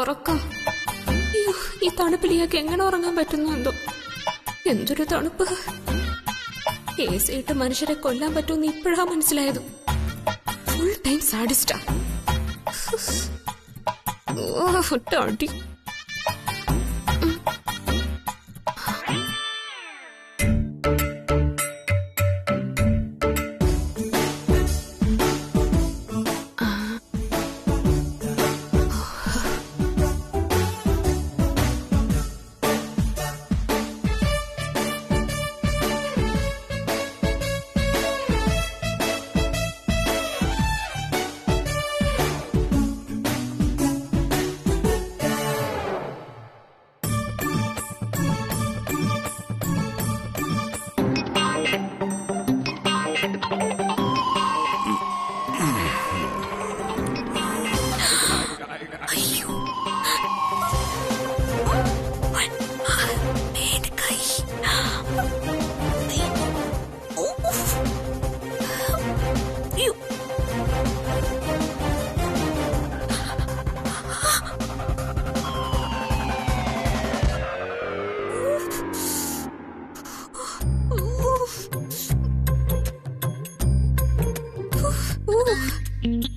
ഉറക്കം. ഈ തണുപ്പിൽ ഇയാൾക്ക് എങ്ങനെ ഉറങ്ങാൻ പറ്റുന്നു എന്തോ. എന്തൊരു തണുപ്പ്. AC ഇട്ട് മനുഷ്യരെ കൊല്ലാൻ പറ്റുമെന്ന് ഇപ്പോഴാ മനസ്സിലായത്. ഫുൾ ടൈം സാഡിസ്റ്റാ. അടി.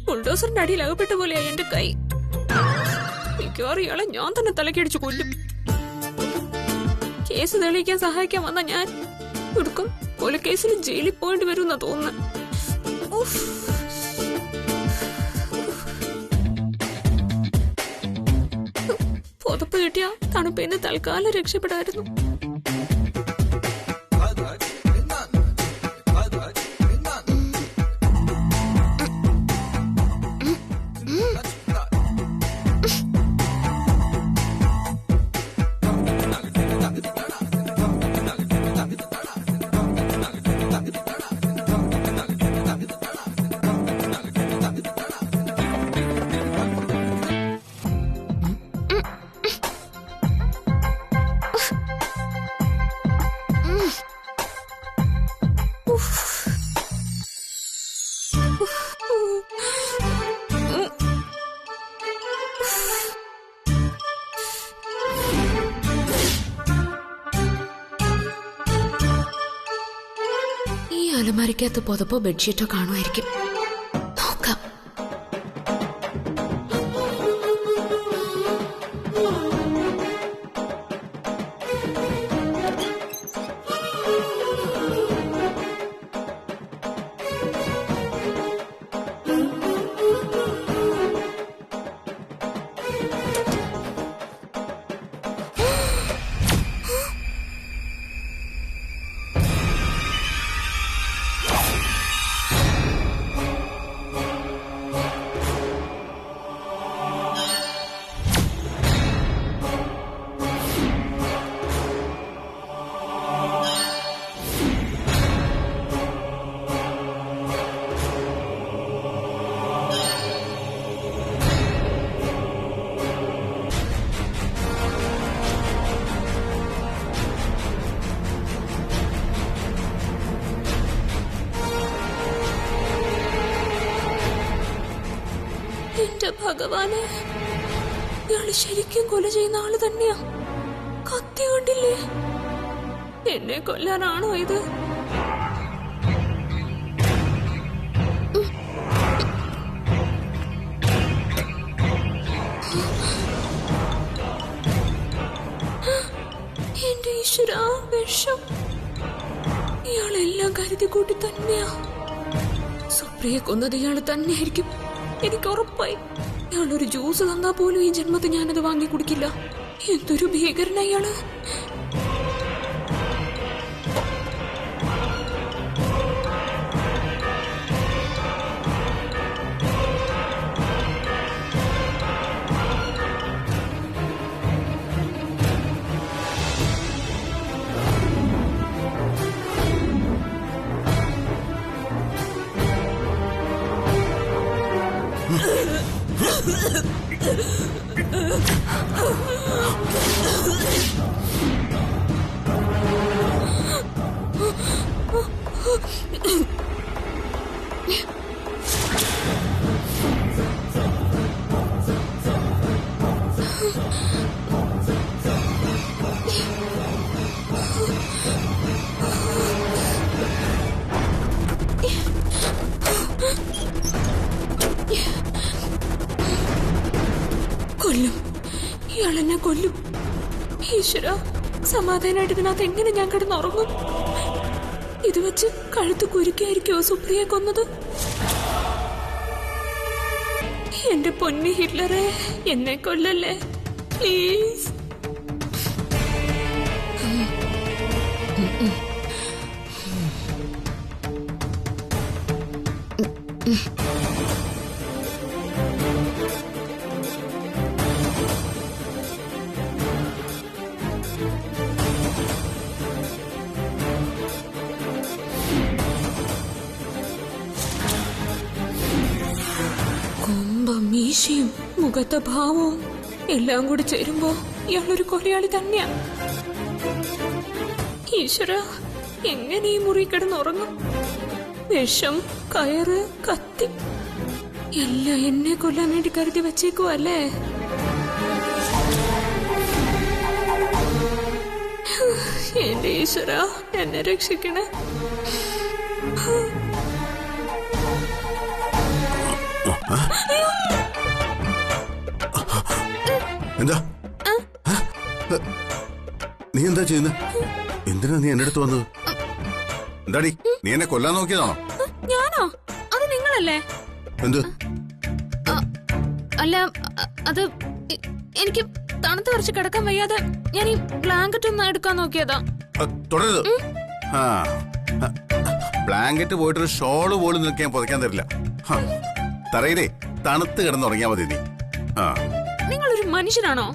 ബുൾഡോസറിന്റെ അടിയിൽ അകപ്പെട്ട പോലെയായി എന്റെ കൈ. മിക്കവാറും ഇയാളെ ഞാൻ തന്നെ തലക്കടിച്ചു കൊല്ലും. കേസ് തെളിയിക്കാൻ സഹായിക്കാൻ വന്ന ഞാൻ എടുക്കും കൊലക്കേസിൽ ജയിലിൽ പോയിട്ട് വരുമെന്നാ തോന്നുന്നു. പുതപ്പ് കിട്ടിയ തണുപ്പിന്ന് തൽക്കാലം രക്ഷപ്പെടായിരുന്നു. അലമാരിക്കകത്ത് പുതപ്പോ ബെഡ്ഷീറ്റോ കാണുമായിരിക്കും. നോക്കാം. എന്റെ ഭഗവാനെ, ഇയാള് ശരിക്കും കൊല ചെയ്യുന്ന ആള് തന്നെയാ. കത്തി കണ്ടില്ലേ? എന്നെ കൊല്ലാനാണോ ഇത്? എന്റെ ഈശ്വരാ, വിഷം. ഇയാളെല്ലാം കരുതി കൂട്ടി തന്നെയാ. സുപ്രിയെ കൊന്നത് ഇയാള് തന്നെയായിരിക്കും. എനിക്ക് ഉറപ്പായി. ഇയാളൊരു ജ്യൂസ് തന്നാ പോലും ഈ ജന്മത്തിൽ ഞാനത് വാങ്ങി കുടിക്കില്ല. എന്തൊരു ഭീകരനാ ഇയാള്. കൊല്ലും, ഇയാളെന്നെ കൊല്ലും. ഈശ്വര, സമാധാനമായിട്ട് ഇതിനകത്ത് എങ്ങനെ ഞാൻ കിടന്നുറങ്ങും? ഇത് വെച്ച് കഴുത്ത് കുരുക്കിയായിരിക്കോ സുപ്രിയെ കൊന്നത്? എന്റെ പൊന്നി ഹിറ്റ്ലറെ, എന്നെ കൊല്ലല്ലേ പ്ലീസ്. മീശയും മുഖത്തെ ഭാവവും എല്ലാം കൂടി ചേരുമ്പോ ഇയാളൊരു കൊലയാളി തന്നെയാ. ഈശ്വര, എങ്ങനെ ഈ മുറി കിടന്നുറങ്ങും? വിഷം, കയറ്, കത്തി എല്ലാം എന്നെ കൊല്ലാൻ വേണ്ടി കരുതി വെച്ചേക്കുവല്ലേ? എന്റെ ഈശ്വര, എന്നെ രക്ഷിക്കണേ. എന്താ നീ എന്താ ചെയ്യുന്നത്? എന്തിനാ നീ എന്റെ അടുത്ത് വന്നത്? എന്താടി, നീ എന്നെ കൊല്ലാൻ നോക്കിയതാണോ? ഞാനോ? അത് നിങ്ങളല്ലേ? എന്ത്? അല്ല, അത് എനിക്ക് തണുത്ത് കുറച്ച് കിടക്കാൻ വയ്യാതെ ഞാൻ ഈ ബ്ലാങ്കറ്റ് ഒന്ന് എടുക്കാൻ നോക്കിയതാ. തുടരുത്. ബ്ലാങ്കറ്റ് പോയിട്ടൊരു ഷോള് പോലും നിൽക്കാൻ പുതയ്ക്കാൻ തരില്ല. തറയിലേ തണുത്ത് കിടന്നുറങ്ങിയാ മതി നീ. നിങ്ങളൊരു മനുഷ്യനാണോ?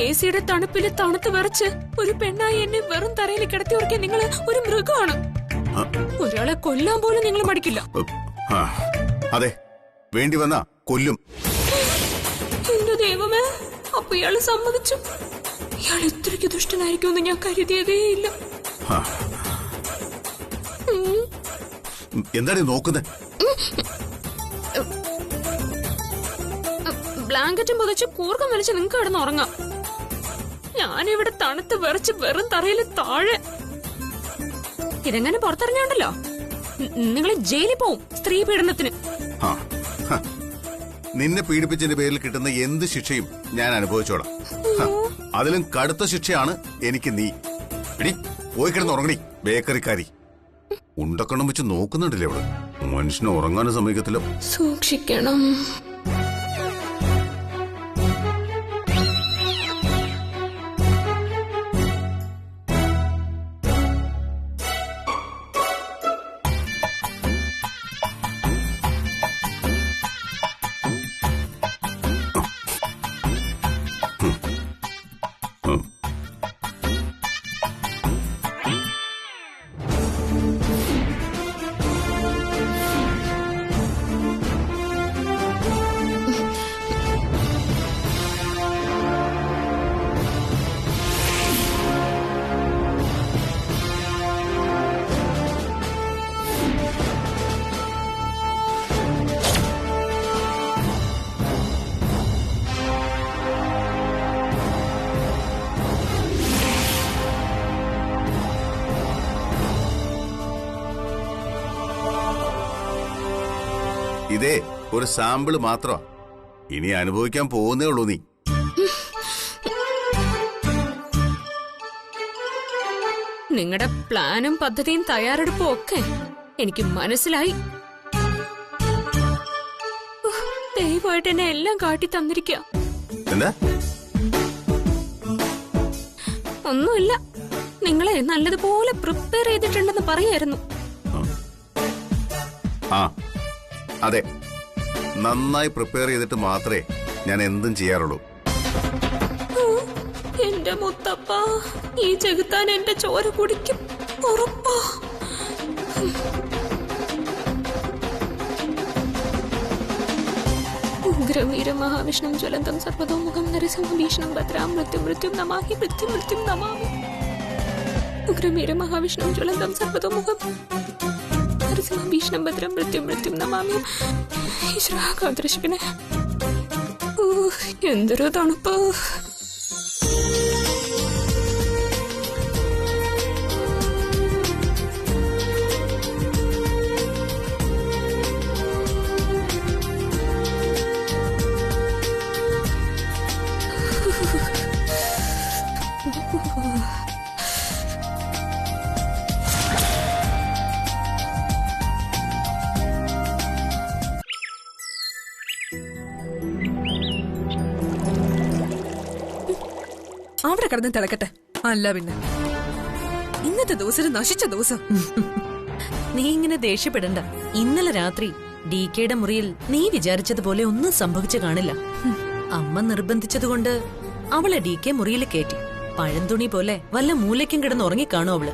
എസിയുടെ തണുപ്പില് തണുത്ത് വിറച്ച് ഒരു പെണ്ണായി എന്നെ വെറും തറയിൽ കിടത്തി ഉറക്കിയ നിങ്ങള് ഒരു മൃഗമാണ്. ഒരാളെ കൊല്ലാൻ പോലും നിങ്ങൾ മടിക്കില്ല. അതെ, വേണ്ടി വന്നാ കൊല്ലും. എന്റെ ദൈവമേ, അപ്പൊ ഇയാള് സമ്മതിച്ചു? ഇയാൾ ഇത്രയ്ക്ക് ദുഷ്ടനായിരിക്കുമെന്ന് ഞാൻ കരുതിയതേയില്ല. എന്താണ് നോക്കുന്നത്? ബ്ലാങ്കറ്റും പുതച്ച് കൂർക്കം വലിച്ച് നിങ്ങൾക്ക് കിടന്ന് ഉറങ്ങാം. ഞാനിവിടെ തണുത്ത് വിറച്ച് വെറും തറയിൽ താഴെ. ഇതെങ്ങനെ പുറത്തിറങ്ങിയുണ്ടല്ലോ നിങ്ങൾ ജയിലിൽ പോവും സ്ത്രീ പീഡനത്തിന്. നിന്നെ പീഡിപ്പിച്ചതിന്റെ പേരിൽ കിട്ടുന്ന എന്ത് ശിക്ഷയും ഞാൻ അനുഭവിച്ചോളാം. അതിലും കടുത്ത ശിക്ഷയാണ് എനിക്ക് നീ. എടി, പോയി കിടന്ന് ഉറങ്ങണി ബേക്കറിക്കാരി. ഉണ്ടക്കണ്ണം വെച്ച് നോക്കുന്നുണ്ടല്ലേ അവള്. മനുഷ്യന് ഉറങ്ങാനും സമ്മതിക്കത്തില്ല. സൂക്ഷിക്കണം. ഇതേ ഒരു സാമ്പിള് മാത്രമാ. ഇനി അനുഭവിക്കാൻ പോകുന്നേ ഉള്ളൂ നീ. നിങ്ങളുടെ പ്ലാനും പദ്ധതിയും തയ്യാറെടുപ്പും ഒക്കെ എനിക്ക് മനസ്സിലായി. ദയവായിട്ട് എന്നെ എല്ലാം കാട്ടി തന്നിരിക്കുക. എന്താ? ഒന്നുമില്ല, നിങ്ങളെ നല്ലതുപോലെ പ്രിപ്പയർ ചെയ്തിട്ടുണ്ടെന്ന് പറയായിരുന്നു. അതെ, നന്നായി പ്രിപ്പയർ ചെയ്തിട്ട് മാത്രമേ ഞാൻ എന്തും ചെയ്യാറുള്ളൂ. എന്റെ മുത്തപ്പ, ഈ ചെകുത്താൻ എന്റെ ചോര കുടിക്കും, ഉറപ്പാ. ഉഗ്രവീര മഹാവിഷ്ണു ജ്വലന്തം സർവതോമുഖം നരസിംഹഭീഷണം ഭദ്രാം മൃത്യും മൃത്യും നമാഹി മൃത്യും മൃത്യും നമാമി. ഉഗ്രവീര മഹാവിഷ്ണു ജ്വലന്തം സർവതോമുഖം നരസിംഹഭീഷണം ഭദ്രം മൃത്യും മൃത്യും നമാമി. ഈശ്വരാ, കാത്തിരക്ഷിക്കണേ. എന്തൊരു തണുപ്പ്. അവിടെ കിടന്ന് തിളക്കട്ടെ. അല്ല പിന്നെ ഇന്നത്തെ ദിവസം നശിച്ച ദിവസം. നീ ഇങ്ങനെ ദേഷ്യപ്പെടണ്ട. ഇന്നലെ രാത്രി DKയുടെ മുറിയിൽ നീ വിചാരിച്ചതുപോലെ ഒന്നും സംഭവിച്ചു കാണില്ല. അമ്മ നിർബന്ധിച്ചതുകൊണ്ട് അവളെ DK മുറിയിൽ കയറ്റി. പഴന്തുണി പോലെ വല്ല മൂലയ്ക്കും കിടന്ന് ഉറങ്ങിക്കാണോ അവള്?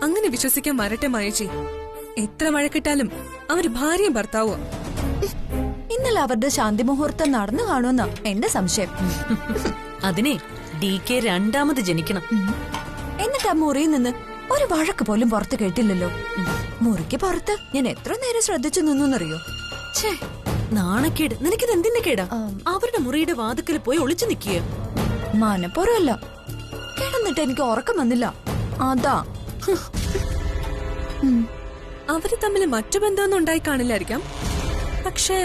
അങ്ങനെ വിശ്വസിക്കാൻ വരട്ടെ മായേച്ചി. എത്ര മഴക്കിട്ടാലും അവര് ഭാര്യയും ഭർത്താവുക. ഇന്നലെ അവരുടെ ശാന്തി മുഹൂർത്തം നടന്നു കാണുമെന്നാ എന്റെ സംശയം. അതിനെ DK രണ്ടാമത് ജനിക്കണം. എന്നിട്ട് ആ മുറിയിൽ നിന്ന് ഒരു വഴക്ക് പോലും പുറത്ത് കേട്ടില്ലല്ലോ. മുറിക്ക് പുറത്ത് ഞാൻ എത്ര നേരം ശ്രദ്ധിച്ചു നിന്നറിയോ? ഛേ, നാണക്കേട്. നിനക്കിത് എന്തിന്റെ കേടാ? അവരുടെ മുറിയുടെ വാതുക്കൽ പോയി ഒളിച്ചു നിൽക്കുക. മനപ്പുറമല്ല, കിടന്നിട്ട് എനിക്ക് ഉറക്കം വന്നില്ല, അതാ. അവര് തമ്മിൽ മറ്റു ബന്ധമൊന്നും ഉണ്ടായി കാണില്ലായിരിക്കാം. പക്ഷേ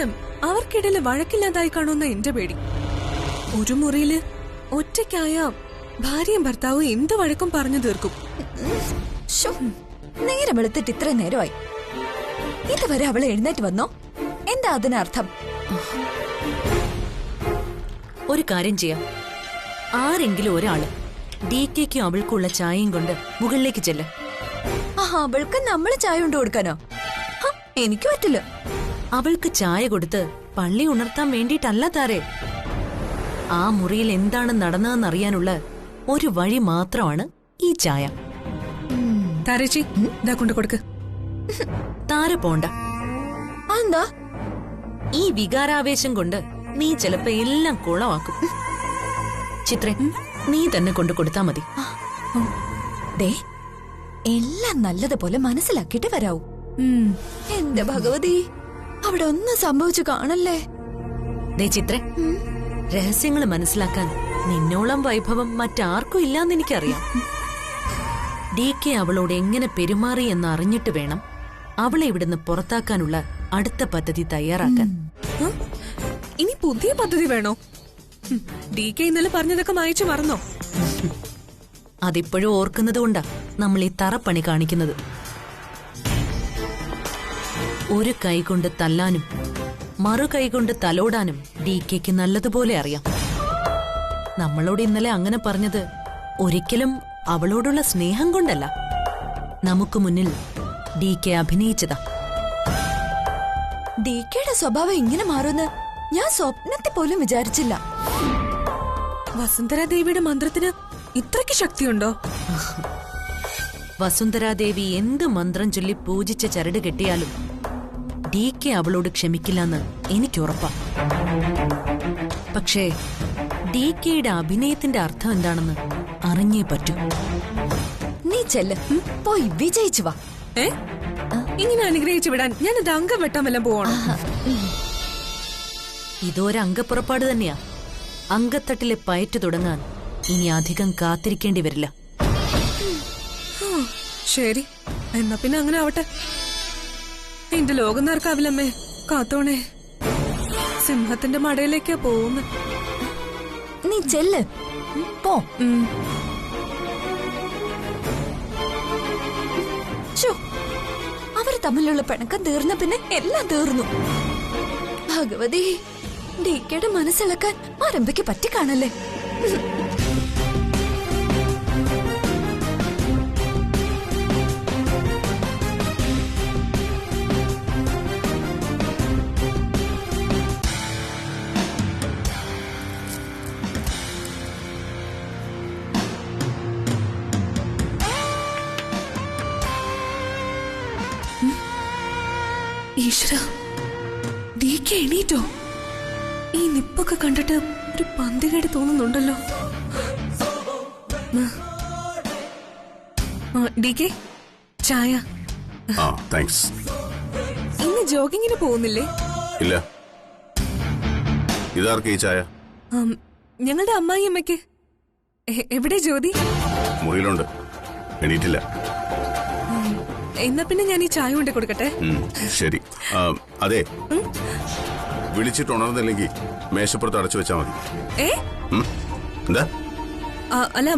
അവർക്കിടയിൽ വഴക്കില്ലാതായി കാണുന്ന എന്റെ പേടി. ഒരു മുറിയില് ഒറ്റയ്ക്കായ ഭാര്യയും ഭർത്താവും എന്ത് വഴക്കും പറഞ്ഞു തീർക്കും. ശ്ശോ, നേരം വെളുത്തിട്ട് ഇത്ര നേരമായി. ഇതുവരെ അവൾ എഴുന്നേറ്റ് വന്നോ? എന്താ അതിനർത്ഥം? ഒരു കാര്യം ചെയ്യാം. ആരെങ്കിലും ഒരാള് DKക്കും അവൾക്കുള്ള ചായയും കൊണ്ട് മുകളിലേക്ക് ചെല്ല. അവൾക്ക് നമ്മള് ചായ കൊണ്ട് കൊടുക്കാനോ? എനിക്ക് പറ്റില്ല. അവൾക്ക് ചായ കൊടുത്ത് പള്ളി ഉണർത്താൻ വേണ്ടിയിട്ടല്ല താരേ. ആ മുറിയിൽ എന്താണ് നടന്നതെന്നറിയാനുള്ള ഒരു വഴി മാത്രമാണ് ഈ ചായ. താരേച്ചി, ഇതാ കൊണ്ട് കൊടുക്ക്. താര പോണ്ട. എന്താ? ഈ വികാരാവേശം കൊണ്ട് നീ ചിലപ്പോ എല്ലാം കുളമാക്കും. ചിത്രേ, നീ തന്നെ കൊണ്ടു കൊടുത്താ മതി. ദേ, എല്ലാം നല്ലതുപോലെ മനസ്സിലാക്കിയിട്ട് വരാവൂ. എന്റെ ഭഗവതി, അവിടെ ഒന്നും സംഭവിച്ചു കാണല്ലേ. ദേ ചിത്രേ, രഹസ്യങ്ങൾ മനസ്സിലാക്കാൻ നിന്നോളം വൈഭവം മറ്റാർക്കും ഇല്ലാന്ന് എനിക്കറിയാം. DK അവളോട് എങ്ങനെ പെരുമാറി എന്ന് അറിഞ്ഞിട്ട് വേണം അവളെ ഇവിടുന്ന് പുറത്താക്കാനുള്ള അടുത്ത പദ്ധതി തയ്യാറാക്കാൻ. ഇനി പുതിയ പദ്ധതി വേണോ? DK ഇന്നലെ പറഞ്ഞതൊക്കെ മായച്ചു മറന്നോ? അതിപ്പോഴും ഓർക്കുന്നത് കൊണ്ടാ നമ്മൾ ഈ തറപ്പണി കാണിക്കുന്നത്. ഒരു കൈ കൊണ്ട് തല്ലാനും മറു കൈ കൊണ്ട് തലോടാനും DKക്ക് നല്ലതുപോലെ അറിയാം. നമ്മളോട് ഇന്നലെ അങ്ങനെ പറഞ്ഞത് ഒരിക്കലും അവളോടുള്ള സ്നേഹം കൊണ്ടല്ല. നമുക്ക് മുന്നിൽ DK അഭിനയിച്ചതാ. DKയുടെ സ്വഭാവം ഇങ്ങനെ മാറുമെന്ന് ഞാൻ സ്വപ്നത്തിൽ പോലും വിചാരിച്ചില്ല. വസുന്ധരാദേവിയുടെ മന്ത്രത്തിന് ഇത്രയ്ക്ക് ശക്തിയുണ്ടോ? വസുന്ധരാദേവി എന്ത് മന്ത്രം ചൊല്ലി പൂജിച്ച ചരട് കെട്ടിയാലും DK അവളോട് ക്ഷമിക്കില്ലെന്ന് എനിക്കുറപ്പാ. പക്ഷേ DKയുടെ അഭിനയത്തിന്റെ അർത്ഥം എന്താണെന്ന് അറിഞ്ഞേ പറ്റൂ. നീ ചെല്ല്, പോയി വിജയിച്ചു വാ. ഇങ്ങനെ അനുഗ്രഹിച്ചു വിടാൻ ഞാൻ ഇത് അംഗം വെട്ടാൻ വല്ലതും പോവാണോ? ഇതൊരു അംഗപ്പുറപ്പാട് തന്നെയാ. അങ്കത്തട്ടിലെ പയറ്റ് തുടങ്ങാൻ ഇനി അധികം കാത്തിരിക്കേണ്ടി വരില്ല. ശരി, എന്നാ പിന്നെ അങ്ങനെ ആവട്ടെ. എന്റെ ലോകം നേർക്കാവില്ലമ്മേ, കാത്തോണേ. സിംഹത്തിന്റെ മടയിലേക്കാ പോകുന്നു. നീ ചെല്ല്, പോ. അവര് തമ്മിലുള്ള പിണക്കം തീർന്ന പിന്നെ എല്ലാം തീർന്നു. ഭഗവതി, DKയുടെ മനസ്സിളക്കാൻ ആരംഭിക്ക് പറ്റി കാണല്ലേ. ഈശ്വര, DK എണീറ്റോ? ഈ നിപ്പൊക്കെ കണ്ടിട്ട് ഒരു പന്തികേട് തോന്നുന്നുണ്ടല്ലോ. DK, ചായ. താങ്ക്സ്. ഇന്ന് ജോഗിങ്ങിന് പോകുന്നില്ലേ? ഇല്ല, ഇതാർക്ക് ഈ ചായ? ഞങ്ങളുടെ അമ്മായിയമ്മയ്ക്ക്. എവിടെ ജ്യോതി? മുറിയിലുണ്ട്, എണീറ്റില്ല. എന്നാ പിന്നെ ഞാൻ ഈ ചായ കൊണ്ട് കൊടുക്കട്ടെ. ശരി. അതെ, വിളിച്ചിട്ട് ഉണർന്നില്ലെങ്കിൽ മേശപ്പുറത്ത് അടച്ചു വെച്ചാ മതി. എന്താ? അല്ല,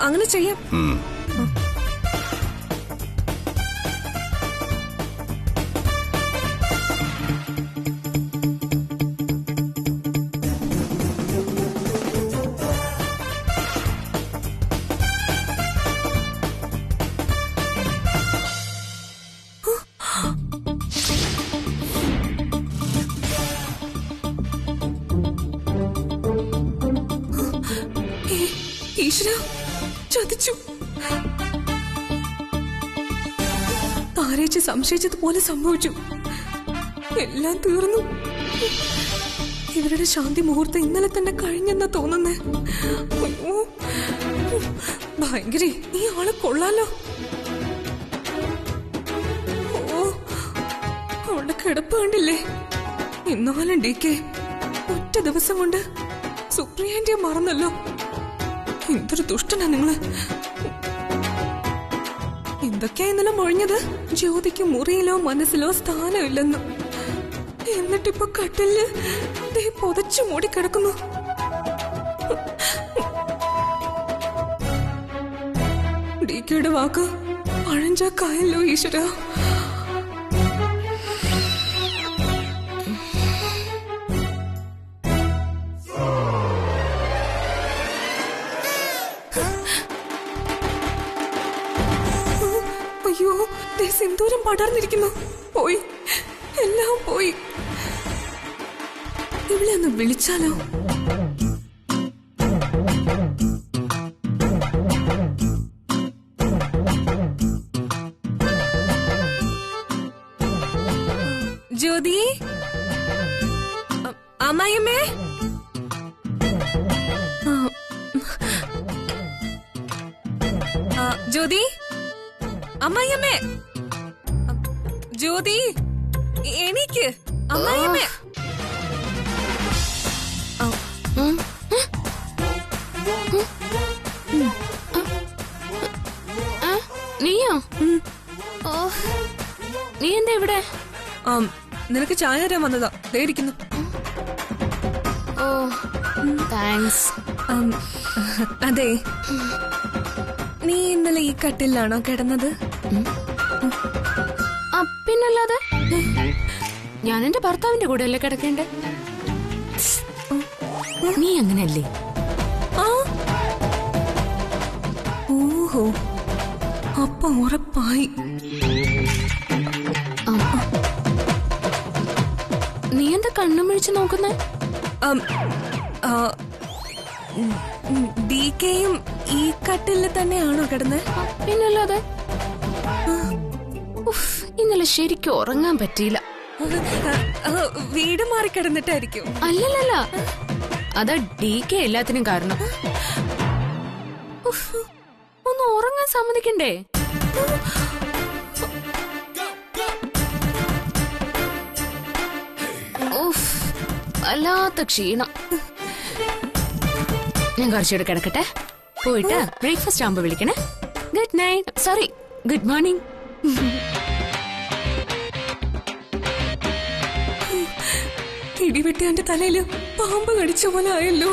അങ്ങനെ ചെയ്യാം. ഈശ്വര, ചതിച്ചു. താരേച്ചി സംശയിച്ചതുപോലെ സംഭവിച്ചു. എല്ലാം തീർന്നു. ഇവരുടെ ശാന്തി മുഹൂർത്തം ഇന്നലെ തന്നെ കഴിഞ്ഞെന്നാ തോന്നുന്നേ. ഭയങ്കര ഈ ആള് കൊള്ളാലോ. ഓ, അവളുടെ കിടപ്പ് കണ്ടില്ലേ? എന്നാലും DK ഒറ്റ ദിവസം കൊണ്ട് സുപ്രിയന്റെ മറന്നല്ലോ. എന്തൊരു ദുഷ്ടനാ നിങ്ങള്. എന്തൊക്കെയാ ഇന്നലെ മൊഴിഞ്ഞത്? ജ്യോതിക്ക് മുറിയിലോ മനസ്സിലോ സ്ഥാനമില്ലെന്ന്. എന്നിട്ടിപ്പൊ കട്ടില് പൊതച്ചു മൂടിക്കിടക്കുന്നു. DKയുടെ വാക്ക് പഴഞ്ചാക്കായല്ലോ ഈശ്വര. അയ്യോ, സിന്ദൂരം പടർന്നിരിക്കുന്നു. പോയി, എല്ലാം പോയി. ഇവിടെ ഒന്ന് വിളിച്ചാലോ? ജ്യോതി, അമ്മായിയമ്മേ. ജ്യോതി, അമ്മായിയമ്മേ. ജ്യോതി, എണീക്ക്. അമ്മായിയമ്മേ. നീയോ? നീ എന്താ ഇവിടെ? നിനക്ക് ചായ തരാൻ വന്നതാ. ദേ ഇരിക്കുന്നു. ഓ, താങ്ക്സ്. അതെ, നീ ഇന്നലെ ഈ കട്ടിലാണോ കിടന്നത്? പിന്നല്ലാതെ ഞാൻ എന്റെ ഭർത്താവിന്റെ കൂടെ അല്ലേ കിടക്കേണ്ടേ? നീ അങ്ങനെയല്ലേ? ഓഹോ, അപ്പൊ ഉറപ്പായി. നീ എന്താ കണ്ണും വിളിച്ച് നോക്കുന്നേ? DKയും ഈ കട്ടിലിൽ തന്നെയാണോ കിടന്നത്? പിന്നല്ലാതെ. ഇന്നലെ ശരിക്കും ഉറങ്ങാൻ പറ്റിയില്ല. വീട് മാറി കിടന്നിട്ടായിരിക്കും. അല്ലല്ല, അതാ DK എല്ലാത്തിനും കാരണം. ഒന്ന് ഉറങ്ങാൻ സമ്മതിക്കണ്ടേ? വല്ലാത്ത ക്ഷീണം. ഞാൻ കുറച്ചുകൂടെ കിടക്കട്ടെ. പോയിട്ട് ബ്രേക്ക്ഫാസ്റ്റ് ആകുമ്പോ വിളിക്കണേ. Good night. Sorry, good morning. ഇടിവെട്ടി എന്റെ തലയില് പാമ്പ് കടിച്ച പോലെ ആയല്ലോ.